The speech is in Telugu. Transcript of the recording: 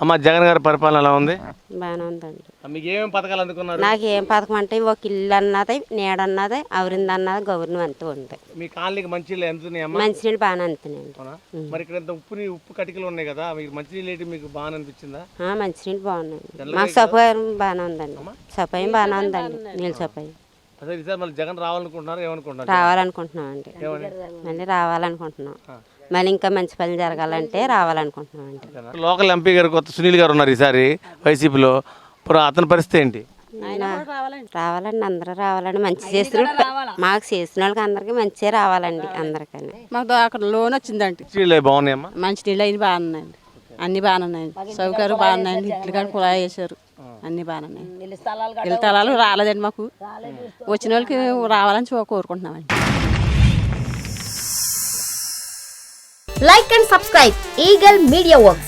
అమ్మ జగన్ గారి పరిపాలన ఎలా ఉంది? బాగానే ఉందండి. మీకు ఏమేమి పథకాలు అందుకున్నారు? నాకు ఏం పథకం అంటే ఒక ఇల్లు అన్నది, నీడ అన్నది, అవరింది అన్నది గవర్నమెంట్ ఉంది. మీ కాలనీకి మంచినీళ్ళు ఎంత ఉన్నాయమ్మా? మంచినీళ్ళు బాగానే అందుతున్నాయండి. మరి ఇక్కడ ఇంత ఉప్పు కటికలు ఉన్నాయి కదా, మీకు మంచినీళ్ళు ఏంటి మీకు బాగా అనిపించిందా? మంచినీళ్ళు బాగున్నాయండి. మాకు సౌకర్యం బాగానే ఉందండి. సౌకర్యం బాగానే ఉందండి. నీళ్ళ సౌకర్యం. అదే ఈసారి మళ్ళీ జగన్ రావాలనుకుంటున్నారు, ఏమనుకుంటున్నారు? రావాలనుకుంటున్నాం అండి. మళ్ళీ రావాలనుకుంటున్నాం. మళ్ళీ ఇంకా మంచి పని జరగాలంటే రావాలనుకుంటున్నాం అండి. లోకల్ ఎంపీ గారు కొత్త సునీల్ గారు ఉన్నారు ఈసారి వైసీపీలో. ఇప్పుడు అతని పరిస్థితి ఏంటి? రావాలండి, అందరూ రావాలండి. మంచి చేసిన మాకు చేసిన వాళ్ళకి అందరికి మంచిగా రావాలండి. అందరికీ మాకు అక్కడ లోన్ వచ్చిందండి. మంచినీళ్ళు బాగున్నాయమ్మా? మంచినీళ్ళు అయిన బాగున్నాయండి. అన్ని బాగున్నాయండి. సౌకర్యం బాగున్నాయండి. ఇట్లు కానీ కుళా వేసారు. అన్ని బాగున్నాయి. ఇళ్ళ స్థలాలు రాలేదండి. మాకు వచ్చిన వాళ్ళకి రావాలని కోరుకుంటున్నామండి. Like and subscribe Eagle Media Works.